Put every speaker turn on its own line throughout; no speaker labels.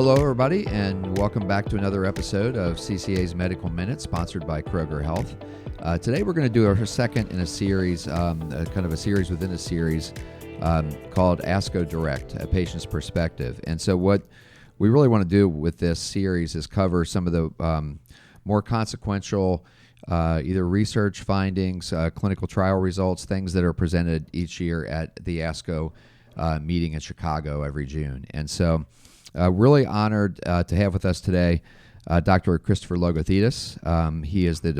Hello, everybody, and welcome back to another episode of CCA's Medical Minute, sponsored by Kroger Health. Today, we're going to do our second in a series, kind of a series within a series called ASCO Direct, A Patient's Perspective. And so what we really want to do with this series is cover some of the more consequential either research findings, clinical trial results, things that are presented each year at the ASCO meeting in Chicago every June. And so really honored to have with us today Dr. Christopher Logothetis. He is the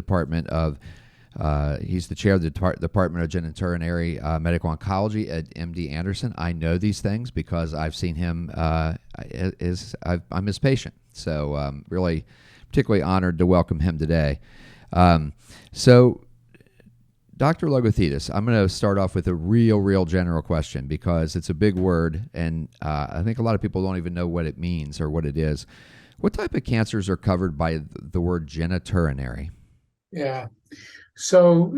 he's the chair of the Department of Genitourinary Medical Oncology at MD Anderson. I know these things because I've seen him, I'm his patient. So really particularly honored to welcome him today. So Dr. Logothetis, I'm going to start off with a real general question because it's a big word, and I think a lot of people don't even know what it means or what it is. What type of cancers are covered by the word genitourinary?
Yeah. So,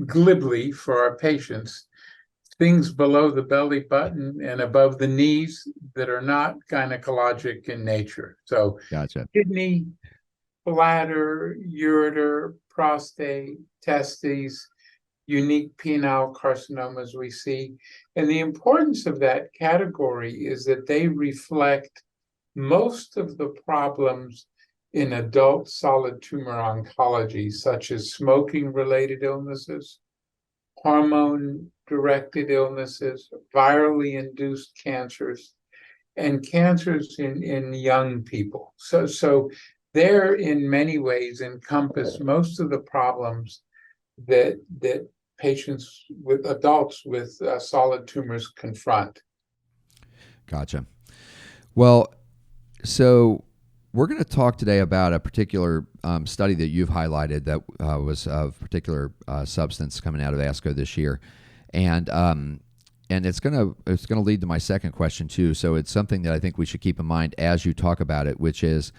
glibly for our patients, things below the belly button and above the knees that are not gynecologic in nature. So,
Gotcha.
kidney, bladder, ureter, prostate, testes, unique penile carcinomas we see. And the importance of that category is that they reflect most of the problems in adult solid tumor oncology, such as smoking-related illnesses, hormone-directed illnesses, virally induced cancers, and cancers in young people. So they're in many ways encompass most of the problems that patients with adults with solid tumors confront.
Gotcha. Well, so we're going to talk today about a particular study that you've highlighted that was of particular substance coming out of ASCO this year, and it's going to lead to my second question too. So it's something that I think we should keep in mind as you talk about it, which is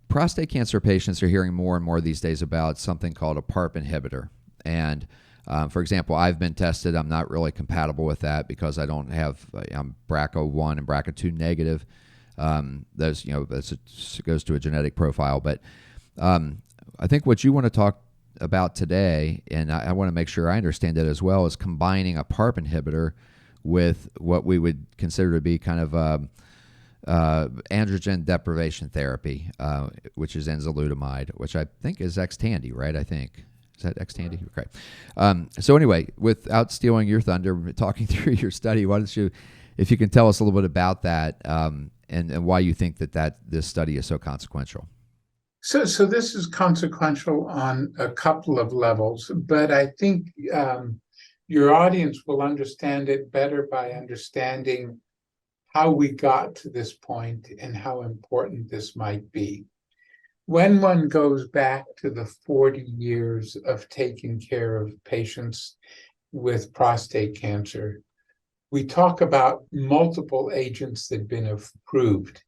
prostate cancer patients are hearing more and more these days about something called a PARP inhibitor. And for example, I've been tested. I'm not really compatible with that because I don't have, I'm BRCA1 and BRCA2 negative. Those, that goes to a genetic profile. But I think what you want to talk about today, and I want to make sure I understand it as well, is combining a PARP inhibitor with what we would consider to be kind of androgen deprivation therapy, which is enzalutamide, which I think is Xtandi, right? I think. Is that Xtandi? Okay. So anyway, without stealing your thunder, talking through your study, why don't you, if you can tell us a little bit about that and why you think that this study is so consequential?
So this is consequential on a couple of levels, but I think your audience will understand it better by understanding how we got to this point and how important this might be. When one goes back to the 40 years of taking care of patients with prostate cancer, we talk about multiple agents that have been approved.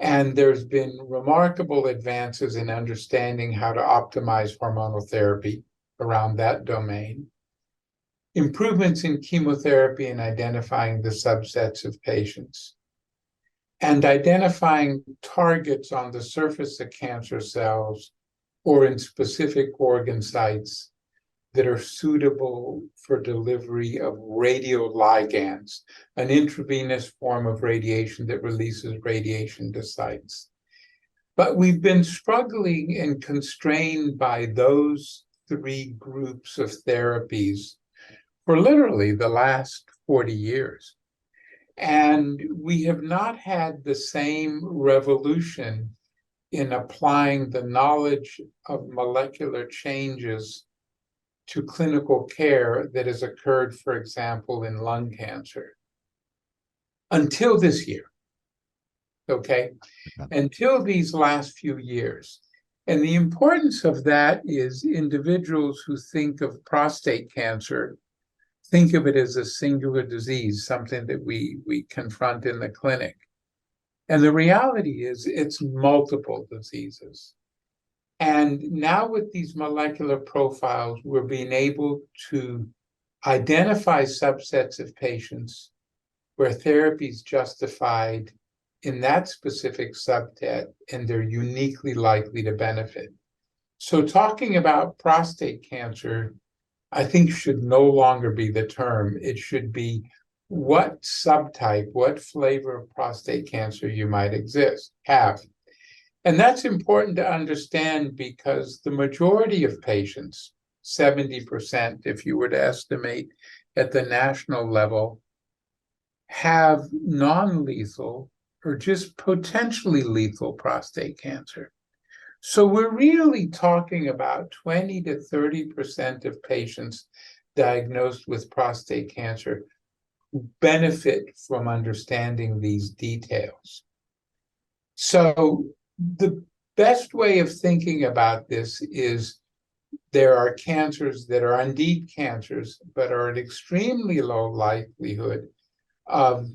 And there's been remarkable advances in understanding how to optimize hormonal therapy around that domain. Improvements in chemotherapy and identifying the subsets of patients, and identifying targets on the surface of cancer cells or in specific organ sites that are suitable for delivery of radioligands, an intravenous form of radiation that releases radiation to sites. But we've been struggling and constrained by those three groups of therapies for literally the last 40 years. And we have not had the same revolution in applying the knowledge of molecular changes to clinical care that has occurred, for example, in lung cancer. Until this year, okay? Until these last few years. And the importance of that is individuals who think of prostate cancer think of it as a singular disease, something that we confront in the clinic. And the reality is it's multiple diseases. And now with these molecular profiles, we're being able to identify subsets of patients where therapy is justified in that specific subset, and they're uniquely likely to benefit. So talking about prostate cancer, I think should no longer be the term. It should be what subtype, what flavor of prostate cancer you might have. And that's important to understand because the majority of patients, 70%, if you were to estimate at the national level, have non-lethal or just potentially lethal prostate cancer. So we're really talking about 20 to 30% of patients diagnosed with prostate cancer who benefit from understanding these details. So the best way of thinking about this is there are cancers that are indeed cancers, but are at extremely low likelihood of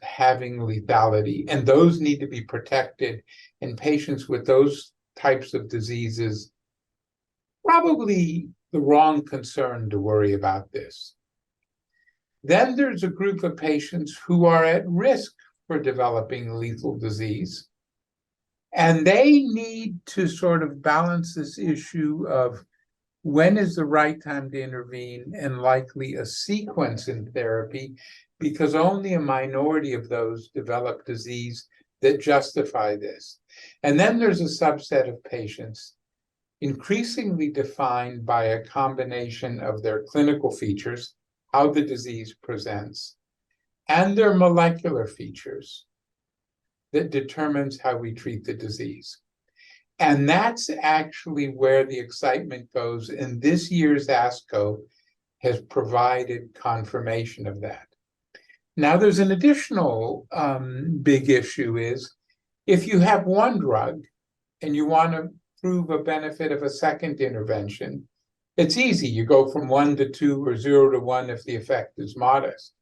having lethality. And those need to be protected. And patients with those types of diseases, probably the wrong concern to worry about this. Then there's a group of patients who are at risk for developing lethal disease. And they need to sort of balance this issue of when is the right time to intervene and likely a sequence in therapy, because only a minority of those develop disease that justify this. And then there's a subset of patients increasingly defined by a combination of their clinical features, how the disease presents, and their molecular features that determines how we treat the disease. And that's actually where the excitement goes. And this year's ASCO has provided confirmation of that. Now, there's an additional big issue is if you have one drug and you want to prove a benefit of a second intervention, it's easy. You go from 1 to 2 or 0 to 1 if the effect is modest.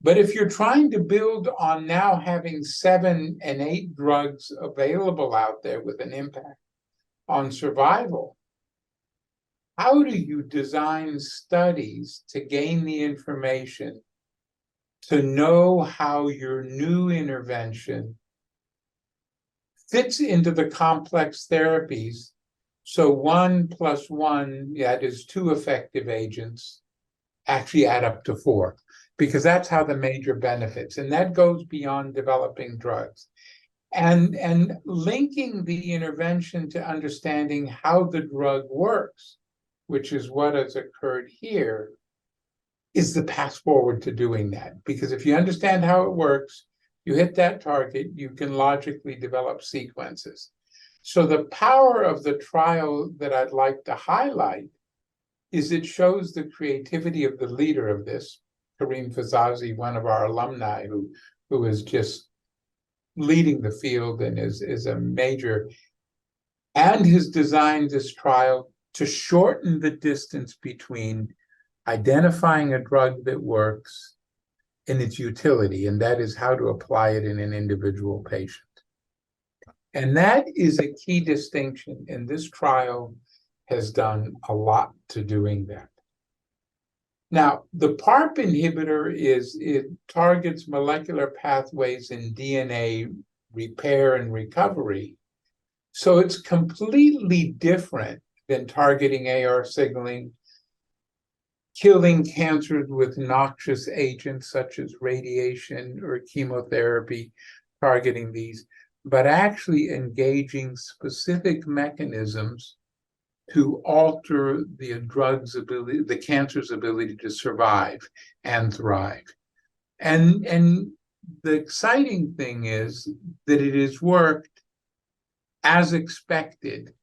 But if you're trying to build on now having 7 and 8 drugs available out there with an impact on survival, how do you design studies to gain the information to know how your new intervention fits into the complex therapies? So 1 + 1, that is 2 effective agents, actually add up to 4. Because that's how the major benefits, and that goes beyond developing drugs. And linking the intervention to understanding how the drug works, which is what has occurred here, is the path forward to doing that. Because if you understand how it works, you hit that target, you can logically develop sequences. So the power of the trial that I'd like to highlight is it shows the creativity of the leader of this, Karim Fazazi, one of our alumni who is just leading the field and is a major, and has designed this trial to shorten the distance between identifying a drug that works and its utility, and that is how to apply it in an individual patient. And that is a key distinction, and this trial has done a lot to doing that. Now, the PARP inhibitor it targets molecular pathways in DNA repair and recovery. So it's completely different than targeting AR signaling, killing cancers with noxious agents such as radiation or chemotherapy, targeting these, but actually engaging specific mechanisms to alter the drug's ability, the cancer's ability to survive and thrive. And the exciting thing is that it has worked as expected,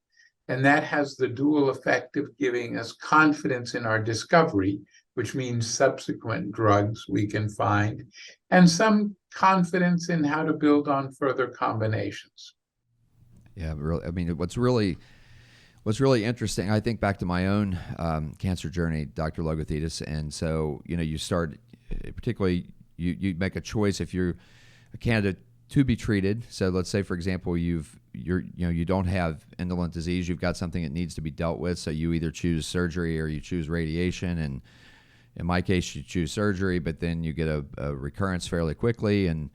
and that has the dual effect of giving us confidence in our discovery, which means subsequent drugs we can find, and some confidence in how to build on further combinations.
Yeah, really. I mean, what's really interesting, I think back to my own cancer journey, Dr. Logothetis, and so you start, particularly you make a choice if you're a candidate to be treated. So let's say, for example, you don't have indolent disease, you've got something that needs to be dealt with, so you either choose surgery or you choose radiation, and in my case, you choose surgery, but then you get a recurrence fairly quickly, and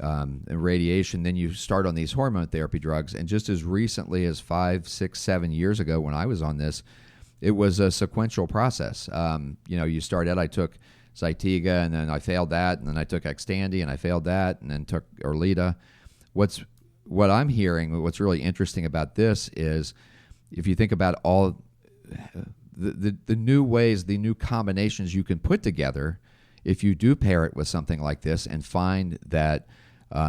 and radiation. Then you start on these hormone therapy drugs. And just as recently as 5, 6, 7 years ago when I was on this, it was a sequential process. You start out, I took Zytiga, and then I failed that, and then I took Xtandi, and I failed that, and then took Erlita. What I'm hearing, what's really interesting about this is, if you think about all the new ways, the new combinations you can put together, if you do pair it with something like this and find that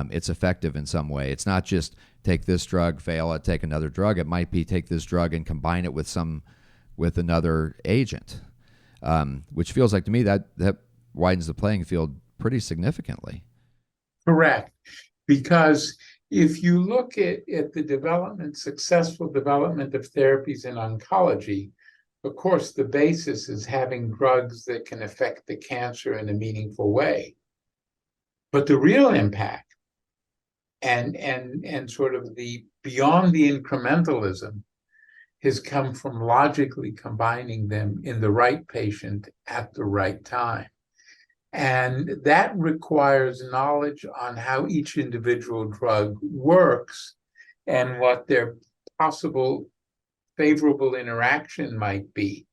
it's effective in some way. It's not just take this drug, fail it, take another drug. It might be take this drug and combine it with another agent, which feels like to me that widens the playing field pretty significantly.
Correct. Because if you look at the successful development of therapies in oncology, of course, the basis is having drugs that can affect the cancer in a meaningful way. But the real impact and sort of the beyond the incrementalism has come from logically combining them in the right patient at the right time. And that requires knowledge on how each individual drug works and what their possible favorable interaction might be.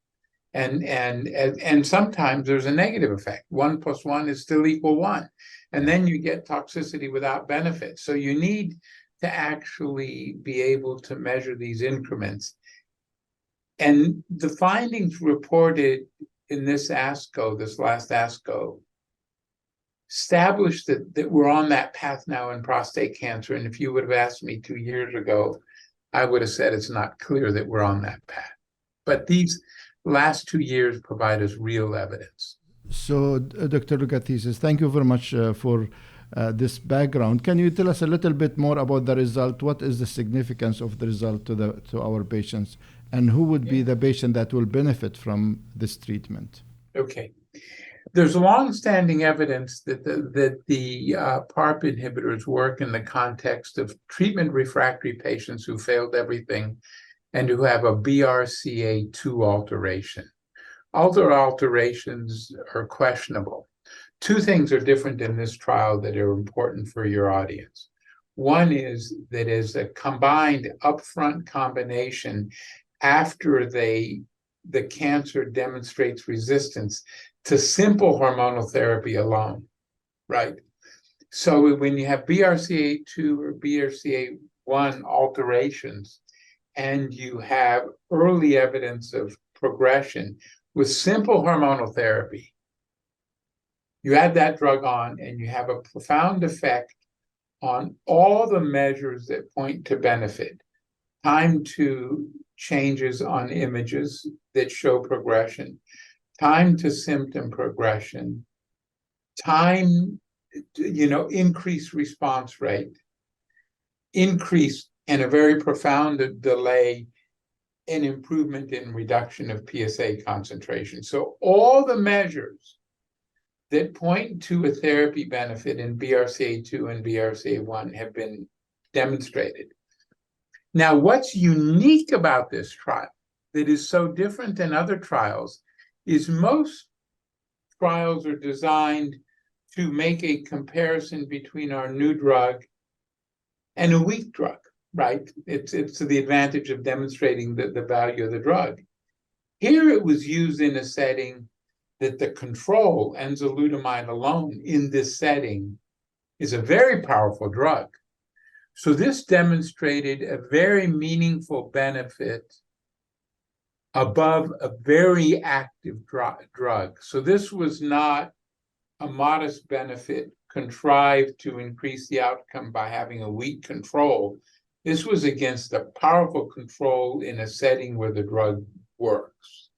And sometimes there's a negative effect. 1 + 1 is still equal 1. And then you get toxicity without benefit. So you need to actually be able to measure these increments. And the findings reported in this last ASCO, established that we're on that path now in prostate cancer. And if you would have asked me 2 years ago, I would have said it's not clear that we're on that path. But these last 2 years provide us real evidence.
So, Dr. Logothetis, thank you very much for this background. Can you tell us a little bit more about the result? What is the significance of the result to our patients? And who would be the patient that will benefit from this treatment?
Okay. There's long-standing evidence that the PARP inhibitors work in the context of treatment-refractory patients who failed everything and who have a BRCA2 alteration. Other alterations are questionable. 2 things are different in this trial that are important for your audience. One is that is a combined upfront combination after the cancer demonstrates resistance to simple hormonal therapy alone, right? So when you have BRCA2 or BRCA1 alterations and you have early evidence of progression with simple hormonal therapy, you add that drug on and you have a profound effect on all the measures that point to benefit. Time to changes on images that show progression, time to symptom progression, increased response rate, increase and a very profound delay in improvement in reduction of PSA concentration. So all the measures that point to a therapy benefit in BRCA2 and BRCA1 have been demonstrated. Now, what's unique about this trial that is so different than other trials is most trials are designed to make a comparison between our new drug and a weak drug, right? It's to the advantage of demonstrating the value of the drug. Here it was used in a setting that the control, enzalutamide alone, in this setting is a very powerful drug. So this demonstrated a very meaningful benefit above a very active drug. So this was not a modest benefit contrived to increase the outcome by having a weak control. This was against a powerful control in a setting where the drug works.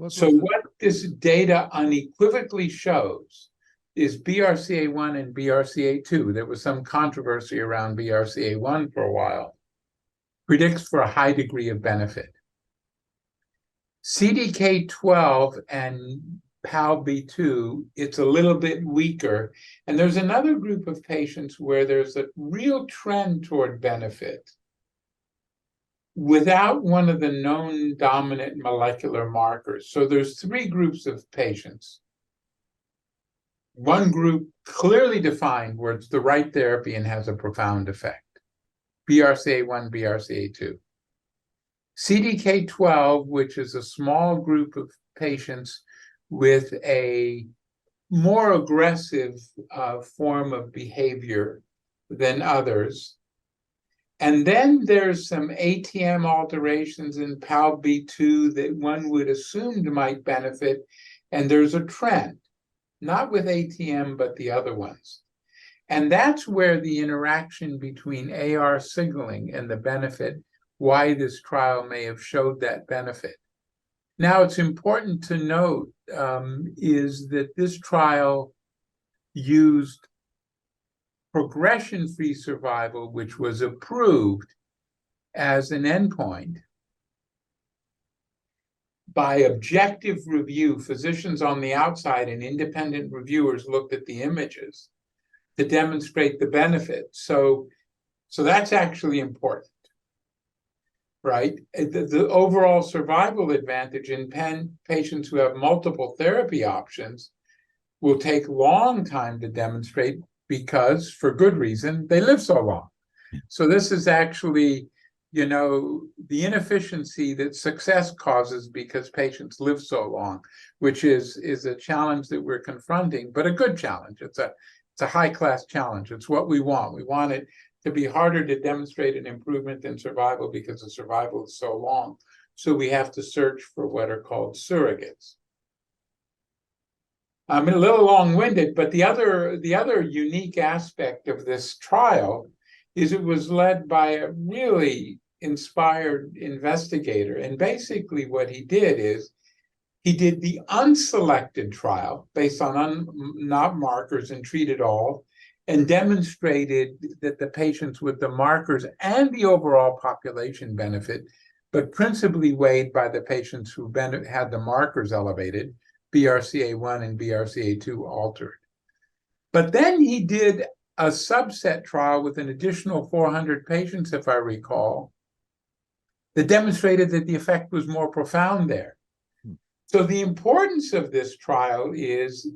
So what this data unequivocally shows is BRCA1 and BRCA2. There was some controversy around BRCA1 for a while. Predicts for a high degree of benefit. CDK12 and PALB2, it's a little bit weaker. And there's another group of patients where there's a real trend toward benefit without one of the known dominant molecular markers. So there's 3 groups of patients. One group clearly defined where it's the right therapy and has a profound effect. BRCA1, BRCA2. CDK12, which is a small group of patients with a more aggressive form of behavior than others. And then there's some ATM alterations in PALB2 that one would assume might benefit, and there's a trend, not with ATM, but the other ones. And that's where the interaction between AR signaling and the benefit, why this trial may have showed that benefit. Now, it's important to note is that this trial used progression-free survival, which was approved as an endpoint by objective review. Physicians on the outside and independent reviewers looked at the images to demonstrate the benefit. So that's actually important, right? The overall survival advantage in patients who have multiple therapy options will take a long time to demonstrate because, for good reason, they live so long. So this is actually, the inefficiency that success causes because patients live so long, which is a challenge that we're confronting, but a good challenge. It's a high-class challenge. It's what we want. We want it to be harder to demonstrate an improvement in survival because the survival is so long. So we have to search for what are called surrogates. I'm a little long-winded, but the other unique aspect of this trial is it was led by a really inspired investigator. And basically what he did is he did the unselected trial based on not markers and treated all, and demonstrated that the patients with the markers and the overall population benefit, but principally weighed by the patients who had the markers elevated, BRCA1 and BRCA2 altered. But then he did a subset trial with an additional 400 patients, if I recall, that demonstrated that the effect was more profound there. So the importance of this trial is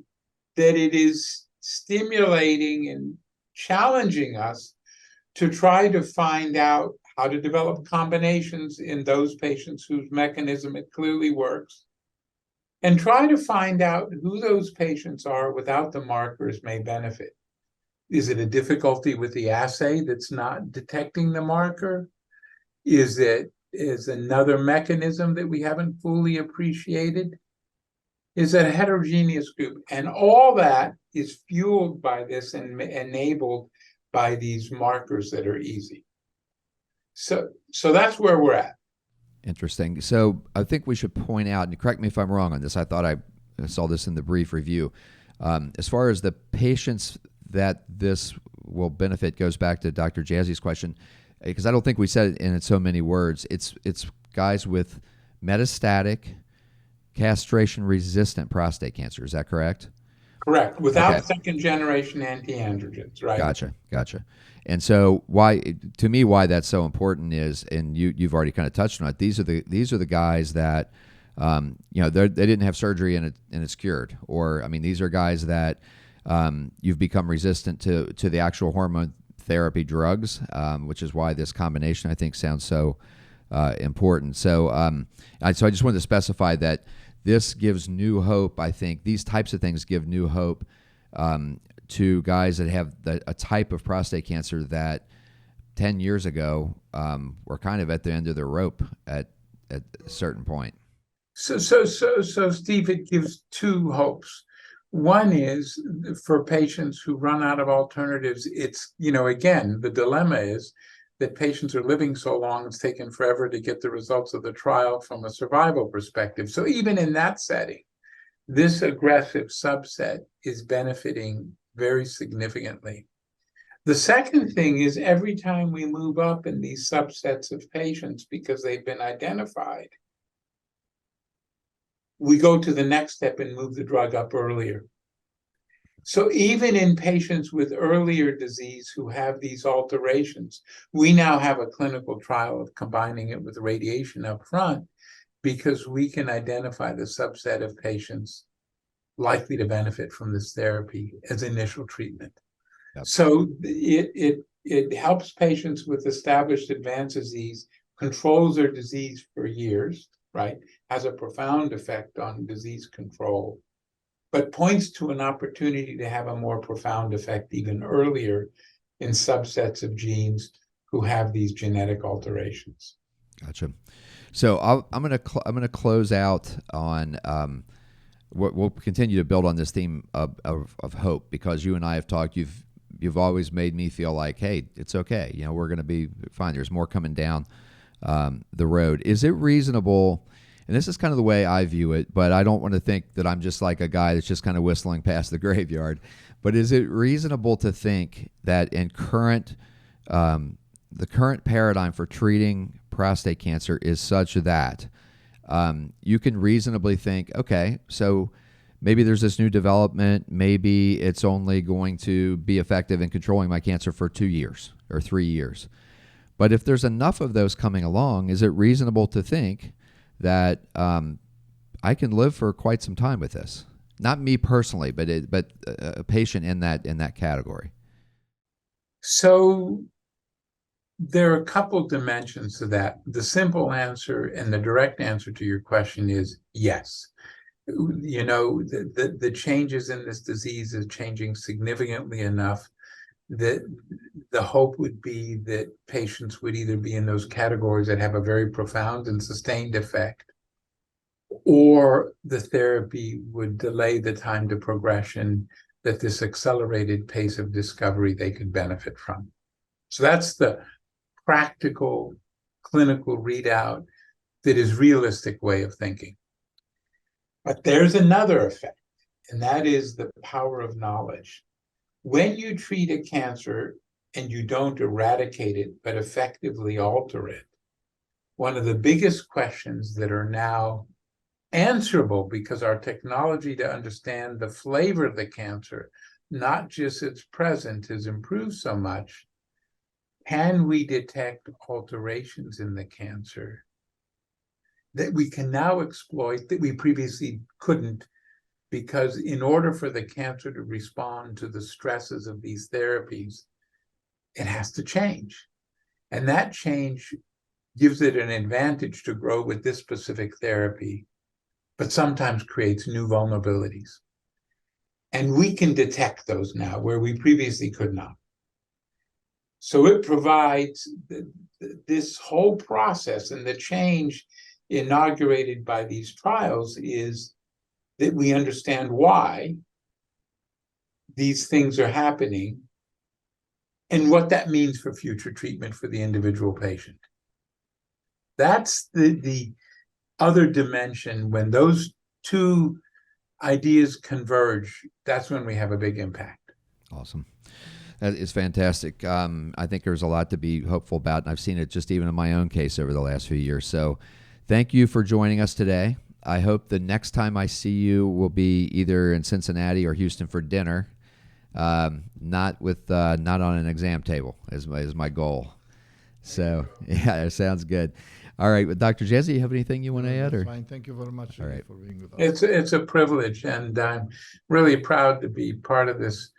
that it is stimulating and challenging us to try to find out how to develop combinations in those patients whose mechanism it clearly works, and try to find out who those patients are without the markers may benefit. Is it a difficulty with the assay that's not detecting the marker? Is another mechanism that we haven't fully appreciated? Is a heterogeneous group? And all that is fueled by this and enabled by these markers that are easy. So that's where we're at.
Interesting. So I think we should point out, and correct me if I'm wrong on this, I thought I saw this in the brief review. As far as the patients that this will benefit goes back to Dr. Jazzy's question, because I don't think we said it in so many words. It's guys with metastatic, castration-resistant prostate cancer. Is that correct?
Correct. Without second-generation anti-androgens, right?
Gotcha. And so why that's so important is, and you've already kind of touched on it. These are the guys that they didn't have surgery and it's cured, or I mean these are guys that you've become resistant to the actual hormone therapy drugs, which is why this combination I think sounds so important. So I just wanted to specify that this gives new hope. I think these types of things give new hope to guys that have a type of prostate cancer that 10 years ago were kind of at the end of their rope at a certain point.
So Steve, it gives two hopes. One is for patients who run out of alternatives. It's, again, the dilemma is that patients are living so long, it's taken forever to get the results of the trial from a survival perspective. So even in that setting, this aggressive subset is benefiting very significantly. The second thing is every time we move up in these subsets of patients because they've been identified, we go to the next step and move the drug up earlier. So even in patients with earlier disease who have these alterations, we now have a clinical trial of combining it with radiation up front because we can identify the subset of patients likely to benefit from this therapy as initial treatment.
Yep.
So it helps patients with established advanced disease, controls their disease for years, right? Has a profound effect on disease control, but points to an opportunity to have a more profound effect even earlier in subsets of genes who have these genetic alterations.
Gotcha. So I'm gonna close out on we'll continue to build on this theme of hope, because you and I have talked. You've always made me feel like, hey, it's okay. You know, we're going to be fine. There's more coming down the road. Is it reasonable? And this is kind of the way I view it, but I don't want to think that I'm just like a guy that's just kind of whistling past the graveyard. But is it reasonable to think that in the current paradigm for treating prostate cancer is such that you can reasonably think, okay, so maybe there's this new development, maybe it's only going to be effective in controlling my cancer for 2 years or 3 years. But if there's enough of those coming along, is it reasonable to think that I can live for quite some time with this? Not me personally, but a patient in that category.
So there are a couple dimensions to that. The simple answer and the direct answer to your question is yes. You know, the changes in this disease is changing significantly enough that the hope would be that patients would either be in those categories that have a very profound and sustained effect, or the therapy would delay the time to progression, that this accelerated pace of discovery they could benefit from. So that's the practical clinical readout that is realistic way of thinking. But there's another effect, and that is the power of knowledge. When you treat a cancer and you don't eradicate it, but effectively alter it, one of the biggest questions that are now answerable, because our technology to understand the flavor of the cancer, not just its present, has improved so much. Can we detect alterations in the cancer that we can now exploit that we previously couldn't? Because in order for the cancer to respond to the stresses of these therapies, it has to change. And that change gives it an advantage to grow with this specific therapy, but sometimes creates new vulnerabilities. And we can detect those now where we previously could not. So it provides this whole process, and the change inaugurated by these trials is that we understand why these things are happening and what that means for future treatment for the individual patient. That's the other dimension. When those two ideas converge, that's when we have a big impact.
Awesome. That is fantastic. I think there's a lot to be hopeful about, and I've seen it just even in my own case over the last few years. So thank you for joining us today. I hope the next time I see you will be either in Cincinnati or Houston for dinner, not on an exam table is my goal. So yeah, that sounds good. All right, well, Dr. Jesse, you have anything you want to add?
That's fine. Thank you very much for being with us.
It's a privilege, and I'm really proud to be part of this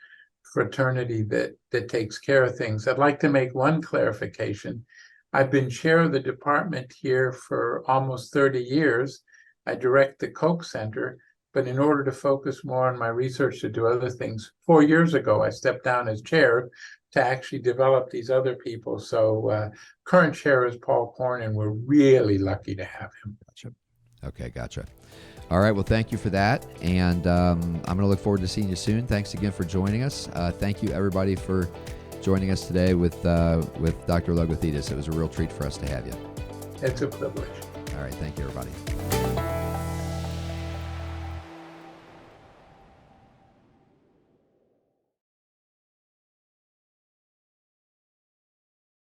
fraternity that takes care of things. I'd like to make one clarification. I've been chair of the department here for almost 30 years. I direct the Koch Center, but in order to focus more on my research to do other things, 4 years ago, I stepped down as chair to actually develop these other people. So current chair is Paul Korn, and we're really lucky to have him.
Gotcha. Okay, gotcha. All right, well, thank you for that, and I'm going to look forward to seeing you soon. Thanks again for joining us. Thank you, everybody, for joining us today with Dr. Logothetis. It was a real treat for us to have you.
It's a privilege.
All right, thank you, everybody.